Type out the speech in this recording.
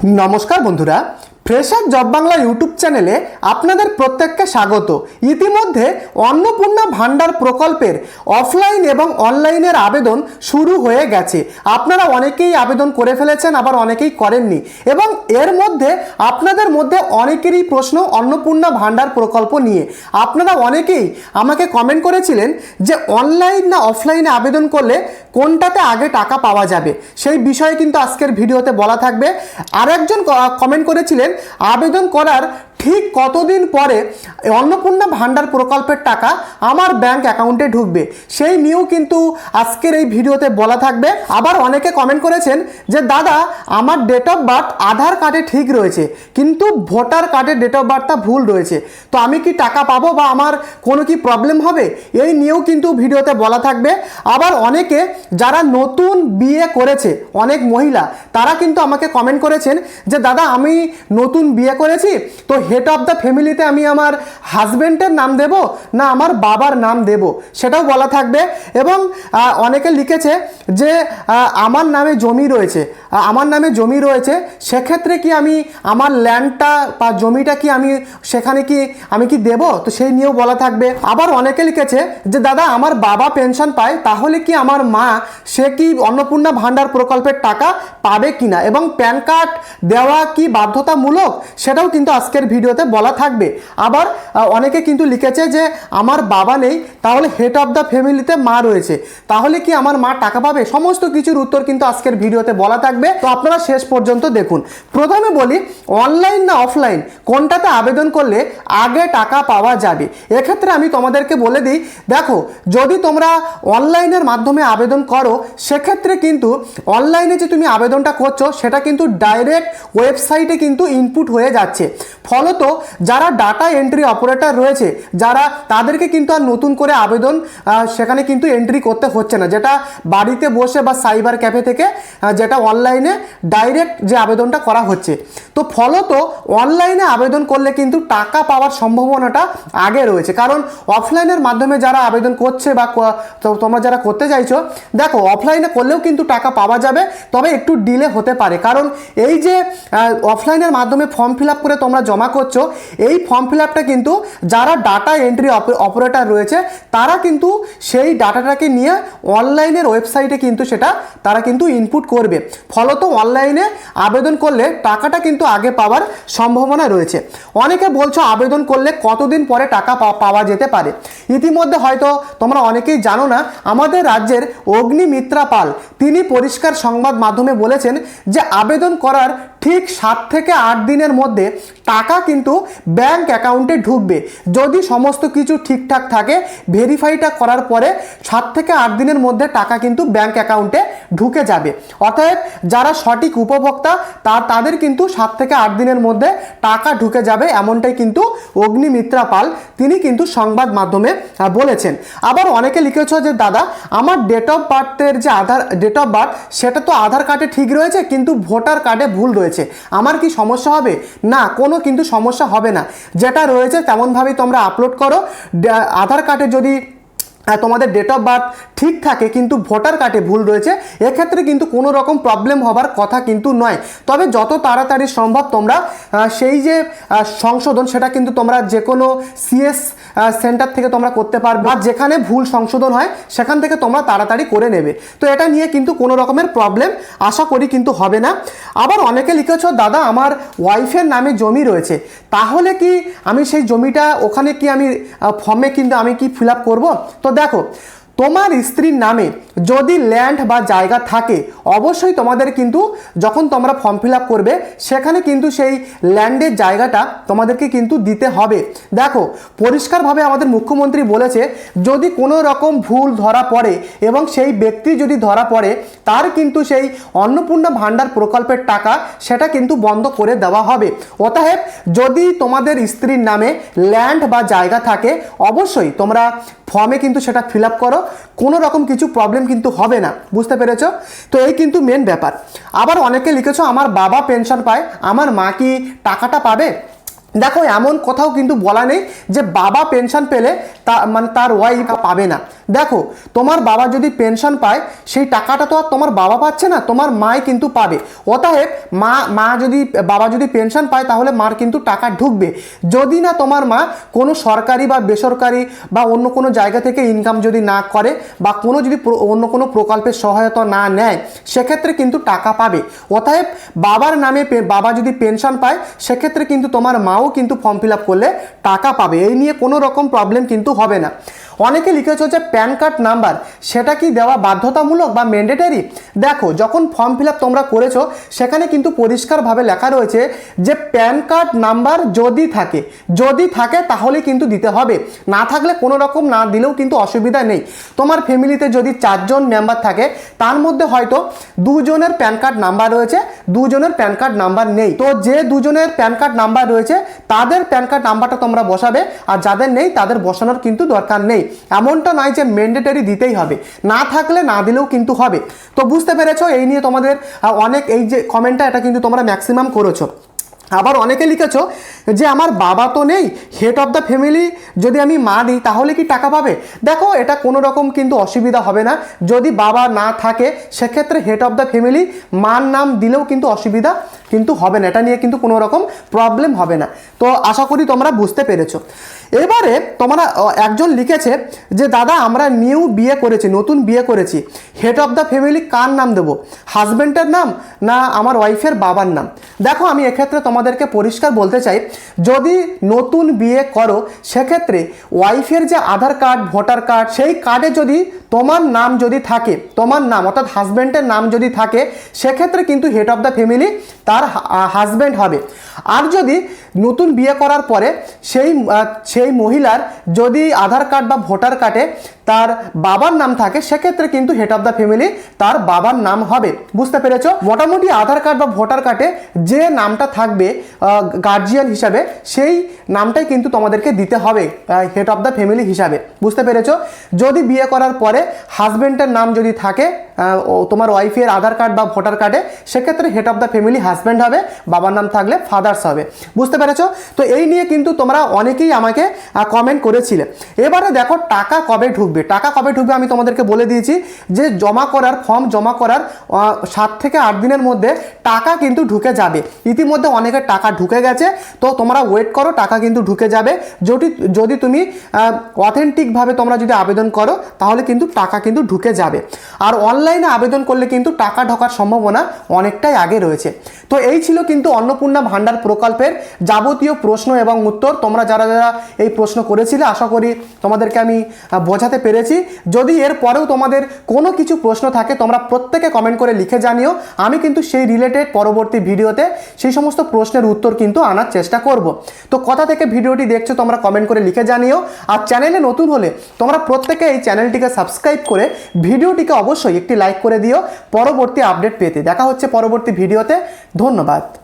নমস্কার বন্ধুরা, fresher job Bangla YouTube চ্যানেলে আপনাদের প্রত্যেককে স্বাগত। ইতিমধ্যে অন্নপূর্ণা ভান্ডার প্রকল্পের অফলাইন এবং অনলাইনের আবেদন শুরু হয়ে গেছে। আপনারা অনেকেই আবেদন করে ফেলেছেন, আবার অনেকেই করেননি, এবং এর মধ্যে আপনাদের মধ্যে অনেকেরই প্রশ্ন অন্নপূর্ণা ভান্ডার প্রকল্প নিয়ে। আপনারা অনেকেই আমাকে কমেন্ট করেছিলেন যে অনলাইন না অফলাইনে আবেদন করলে কোনটাতে আগে টাকা পাওয়া যাবে, সেই বিষয়ে কিন্তু আজকের ভিডিওতে বলা থাকবে। আরেকজন কমেন্ট করেছিলেন আবেদন করার ঠিক কতদিন পরে অন্নপূর্ণা ভান্ডার প্রকল্পের টাকা আমার ব্যাংক অ্যাকাউন্টে ঢুকবে, সেই নিয়েও কিন্তু আজকের এই ভিডিওতে বলা থাকবে। আবার অনেকে কমেন্ট করেছেন যে দাদা আমার ডেট অফ বার্থ আধার কার্ডে ঠিক রয়েছে কিন্তু ভোটার কার্ডের ডেট অফ বার্থটা ভুল রয়েছে, তো আমি কি টাকা পাবো বা আমার কোনো কি প্রবলেম হবে, এই নিয়েও কিন্তু ভিডিওতে বলা থাকবে। আবার অনেকে যারা নতুন বিয়ে করেছে, অনেক মহিলা, তারা কিন্তু আমাকে কমেন্ট করেছেন যে দাদা আমি নতুন বিয়ে করেছি, তো হেড অফ দ্য ফ্যামিলিতে আমি আমার হাজব্যান্ডের নাম দেব না আমার বাবার নাম দেব, সেটাও বলা থাকবে। এবং অনেকে লিখেছে যে আমার নামে জমি রয়েছে, সেক্ষেত্রে কি আমি আমার ল্যান্ডটা বা জমিটা কি আমি সেখানে কি আমি কি দেব, তো সেই নিয়েও বলা থাকবে। আবার অনেকে লিখেছে যে দাদা আমার বাবা পেনশন পায়, তাহলে কি আমার মা সে কি অন্নপূর্ণা ভান্ডার প্রকল্পের টাকা পাবে কিনা, এবং প্যান কার্ড দেওয়া কি বাধ্যতামূলক, সেটাও কিন্তু আজকের ভিডিওতে বলা থাকবে। আবার অনেকে কিন্তু লিখেছে যে আমার বাবা নেই, তাহলে হেড অফ দ্য ফ্যামিলিতে মা রয়েছে, তাহলে কি আমার মা টাকা পাবে, সমস্ত কিছুর উত্তর কিন্তু আজকের ভিডিওতে বলা থাকবে। তো আপনারা শেষ পর্যন্ত দেখুন। প্রথমে বলি অনলাইন না অফলাইন কোনটাতে আবেদন করলে আগে টাকা পাওয়া যাবে। এক্ষেত্রে আমি তোমাদেরকে বলে দিই, দেখো যদি তোমরা অনলাইনের মাধ্যমে আবেদন করো, সেক্ষেত্রে কিন্তু অনলাইনে যে তুমি আবেদনটা করছো সেটা কিন্তু ডাইরেক্ট ওয়েবসাইটে কিন্তু ইনপুট হয়ে যাচ্ছে। ফলত যারা ডাটা এন্ট্রি অপারেটর রয়েছে, যারা তাদেরকে কিন্তু আর নতুন করে আবেদন সেখানে কিন্তু এন্ট্রি করতে হচ্ছে না, যেটা বাড়িতে বসে বা সাইবার ক্যাফে থেকে যেটা অনলাইনে ডাইরেক্ট যে আবেদনটা করা হচ্ছে। তো ফলত অনলাইনে আবেদন করলে কিন্তু টাকা পাওয়ার সম্ভাবনাটা আগে রয়েছে, কারণ অফলাইনের মাধ্যমে যারা আবেদন করছে বা তোমরা যারা করতে চাইছো, দেখো অফলাইনে করলেও কিন্তু টাকা পাওয়া যাবে, তবে একটু ডিলে হতে পারে। কারণ এই যে অফলাইনের মাধ্যমে ফর্ম ফিল আপ করে তোমরা জমা করছো, এই ফর্ম ফিল আপটা কিন্তু যারা ডাটা এন্ট্রি অপারেটর রয়েছে তারা কিন্তু সেই ডাটাটাকে নিয়ে অনলাইনের ওয়েবসাইটে কিন্তু সেটা তারা কিন্তু ইনপুট করবে। ফলত অনলাইনে আবেদন করলে টাকাটা কিন্তু আগে পাওয়ার সম্ভাবনা রয়েছে। অনেকে বলছো আবেদন করলে কতদিন পরে টাকা পাওয়া যেতে পারে। ইতিমধ্যে হয়তো তোমরা অনেকেই জানো না, আমাদের রাজ্যের অগ্নিমিত্রা পাল তিনি পরিষ্কার সংবাদ মাধ্যমে বলেছেন যে আবেদন করার ঠিক 7 থেকে 8 দিনের মধ্যে টাকা কিন্তু ব্যাংক অ্যাকাউন্টে ঢুকবে। যদি সমস্ত কিছু ঠিকঠাক থাকে, ভেরিফাইটা করার পরে 7 থেকে 8 দিনের মধ্যে টাকা কিন্তু ব্যাংক অ্যাকাউন্টে ঢুকে যাবে। অতএব যারা সঠিক উপভোক্তা তাদের কিন্তু 7 থেকে 8 দিনের মধ্যে টাকা ঢুকে যাবে, এমনটাই কিন্তু অগ্নিমিত্রা পাল তিনি কিন্তু সংবাদ মাধ্যমে বলেছেন। আবার অনেকে লিখেছো যে দাদা আমার ডেট অফ বার্থের যে ডেট অফ বার্থ সেটা তো আধার কার্ডে ঠিক রয়েছে কিন্তু ভোটার কার্ডে ভুল রয়েছে, আমার কি সমস্যা হবে? না, কোনো কিন্তু সমস্যা হবে না, যেটা রয়েছে তেমনভাবেই তোমরা আপলোড করো। আধার কার্ডে যদি তোমাদের ডেট অফ বার্থ ঠিক থাকে কিন্তু ভোটার কার্ডে ভুল রয়েছে, এক্ষেত্রে কিন্তু কোনো রকম প্রবলেম হবার কথা কিন্তু নয়। তবে যত তাড়াতাড়ি সম্ভব তোমরা সেই যে সংশোধন সেটা কিন্তু তোমরা যে কোনো সিএস সেন্টার থেকে তোমরা করতে পারবে, আর যেখানে ভুল সংশোধন হয় সেখান থেকে তোমরা তাড়াতাড়ি করে নেবে। তো এটা নিয়ে কিন্তু কোনো রকমের প্রবলেম আশা করি কিন্তু হবে না। আবার অনেকে লিখেছো দাদা আমার ওয়াইফের নামে জমি রয়েছে, তাহলে কি আমি সেই জমিটা ওখানে কি আমি ফর্মে কিন্তু আমি কি ফিল আপ করবো? তো দেখো তোমার স্ত্রীর নামে যদি ল্যান্ড বা জায়গা থাকে, অবশ্যই তোমাদের কিন্তু যখন তোমরা ফর্ম ফিল আপ করবে সেখানে কিন্তু সেই ল্যান্ডের জায়গাটা তোমাদেরকে কিন্তু দিতে হবে। দেখো পরিষ্কারভাবে আমাদের মুখ্যমন্ত্রী বলেছে যদি কোনো রকম ভুল ধরা পড়ে এবং সেই ব্যক্তি যদি ধরা পড়ে, তার কিন্তু সেই অন্নপূর্ণা ভান্ডার প্রকল্পের টাকা সেটা কিন্তু বন্ধ করে দেওয়া হবে। অতএব যদি তোমাদের স্ত্রীর নামে ল্যান্ড বা জায়গা থাকে, অবশ্যই তোমরা ফর্মে কিন্তু সেটা ফিল আপ করো, কোনো রকম কিছু প্রবলেম কিন্তু হবে না। বুঝতে পেরেছো? তো এই কিন্তু মেন ব্যাপার। আবার অনেকে লিখেছো আমার বাবা পেনশন পায়, আমার মা কি টাকাটা পাবে? দেখো এমন কথাও কিন্তু বলা নেই যে বাবা পেনশন পেলে মানে তার ওয়াইফ পাবে না। দেখো তোমার বাবা যদি পেনশন পায় সেই টাকাটা তো আর তোমার বাবা পাচ্ছে না, তোমার মাই কিন্তু পাবে। অতএব বাবা যদি পেনশন পায় তাহলে মার কিন্তু টাকা ঢুকবে। যদি না তোমার মা কোনো সরকারি বা বেসরকারি বা অন্য কোনো জায়গা থেকে ইনকাম যদি না করে বা অন্য কোনো প্রকল্পের সহায়তা না নেয়, সেক্ষেত্রে কিন্তু টাকা পাবে। অতএব বাবার নামে বাবা যদি পেনশন পায় সেক্ষেত্রে কিন্তু তোমার মাও কিন্তু ফর্ম ফিল আপ করলে টাকা পাবে। এই নিয়ে কোনো রকম প্রবলেম কিন্তু হবে না। অনেকে লিখেছো যে প্যান কার্ড নাম্বার সেটা কি দেওয়া বাধ্যতামূলক বা ম্যান্ডেটরি? দেখো যখন ফর্ম ফিল আপ তোমরা করেছো সেখানে কিন্তু পরিষ্কারভাবে লেখা রয়েছে যে প্যান কার্ড নাম্বার যদি থাকে তাহলে কিন্তু দিতে হবে, না থাকলে কোনো রকম না দিলেও কিন্তু অসুবিধা নেই। তোমার ফ্যামিলিতে যদি 4 জন মেম্বার থাকে তার মধ্যে হয়তো 2 জনের প্যান কার্ড নাম্বার রয়েছে, 2 জনের প্যান কার্ড নাম্বার নেই, তো যে 2 জনের প্যান কার্ড নাম্বার রয়েছে তাদের প্যান কার্ড নাম্বারটা তোমরা বসাবে, আর যাদের নেই তাদের বসানোর কিন্তু দরকার নেই। এমনটা নয় যে ম্যান্ডেটরি দিতেই হবে, না থাকলে না দিলেও কিন্তু হবে। তো বুঝতে পেরেছো, এই নিয়ে তোমাদের অনেক এই যে কমেন্টটা এটা কিন্তু তোমরা ম্যাক্সিমাম করেছো। আবার অনেকে লিখেছো যে আমার বাবা তো নেই, হেড অফ দ্য ফ্যামিলি যদি আমি মা দিই তাহলে কি টাকা পাবে? দেখো এটা কোনো রকম কিন্তু অসুবিধা হবে না। যদি বাবা না থাকে সেক্ষেত্রে হেড অফ দ্য ফ্যামিলি মার নাম দিলেও কিন্তু অসুবিধা কিন্তু হবে না, এটা নিয়ে কিন্তু কোনো রকম প্রবলেম হবে না। তো আশা করি তোমরা বুঝতে পেরেছো। এবারে তোমরা একজন লিখেছে যে দাদা আমরা নতুন বিয়ে করেছি, হেড অফ দ্য ফ্যামিলি কার নাম দেবো, হাজব্যান্ডের নাম না আমার ওয়াইফের বাবার নাম? দেখো আমি এক্ষেত্রে তোমাদেরকে পরিষ্কার বলতে চাই, যদি নতুন বিয়ে করো সেক্ষেত্রে ওয়াইফের যে আধার কার্ড ভোটার কার্ড সেই কার্ডে যদি তোমার নাম যদি থাকে, তোমার নাম অর্থাৎ হাজব্যান্ডের নাম যদি থাকে সেক্ষেত্রে কিন্তু হেড অফ দ্য ফ্যামিলি তার হাজব্যান্ড হবে। আর যদি নতুন বিয়ে করার পরে সেই মহিলার যদি আধার কার্ড বা ভোটার কার্ডে তার বাবার নাম থাকে সেক্ষেত্রে কিন্তু হেড অফ দ্য ফ্যামিলি তার বাবার নাম হবে। বুঝতে পেরেছো? মোটামুটি আধার কার্ড বা ভোটার কার্ডে যে নামটা থাকবে গার্জিয়ান হিসাবে সেই নামটাই কিন্তু তোমাদেরকে দিতে হবে হেড অফ দ্য ফ্যামিলি হিসাবে। বুঝতে পেরেছো? যদি বিয়ে করার পরে হাজব্যান্ডের নাম যদি থাকে তোমার ওয়াইফের আধার কার্ড বা ভোটার কার্ডে সেক্ষেত্রে head of the family husband হবে, বাবার নাম থাকলে ফাদার্স হবে। বুঝতে পেরেছো? তো এই নিয়ে কিন্তু তোমরা অনেকেই আমাকে কমেন্ট করেছিলে। এবারে দেখো টাকা কবে ঢুকবে আমি তোমাদেরকে বলে দিয়েছি যে ফর্ম জমা করার 7 থেকে 8 দিনের মধ্যে টাকা কিন্তু ঢুকে যাবে। ইতিমধ্যে অনেকের টাকা ঢুকে গেছে, তো তোমরা ওয়েট করো, টাকা কিন্তু ঢুকে যাবে। যদি তুমি অথেন্টিকভাবে তোমরা যদি আবেদন করো তাহলে কিন্তু টাকা কিন্তু ঢুকে যাবে। আর অনলাইনে আবেদন করলে কিন্তু টাকা ঢোকার সম্ভাবনা অনেকটাই আগে রয়েছে। তো এই ছিল কিন্তু অন্নপূর্ণা ভান্ডার প্রকল্পের যাবতীয় প্রশ্ন এবং উত্তর। তোমরা যারা এই প্রশ্ন করেছিলে আশা করি তোমাদেরকে আমি বোঝাতে পেরেছি। যদি এর পরেও তোমাদের কোনো কিছু প্রশ্ন থাকে তোমরা প্রত্যেকে কমেন্ট করে লিখে জানিও, আমি কিন্তু সেই রিলেটেড পরবর্তী ভিডিওতে সেই সমস্ত প্রশ্নের উত্তর কিন্তু আনার চেষ্টা করব। তো কোথা থেকে ভিডিওটি দেখছো তোমরা কমেন্ট করে লিখে জানিও। আর চ্যানেলে নতুন হলে তোমরা প্রত্যেকে এই চ্যানেলটিকে সাবস্ক্রাইব করে ভিডিওটিকে অবশ্যই একটি লাইক করে দিও পরবর্তী আপডেট পেতে। দেখা হচ্ছে পরবর্তী ভিডিওতে। ধন্যবাদ।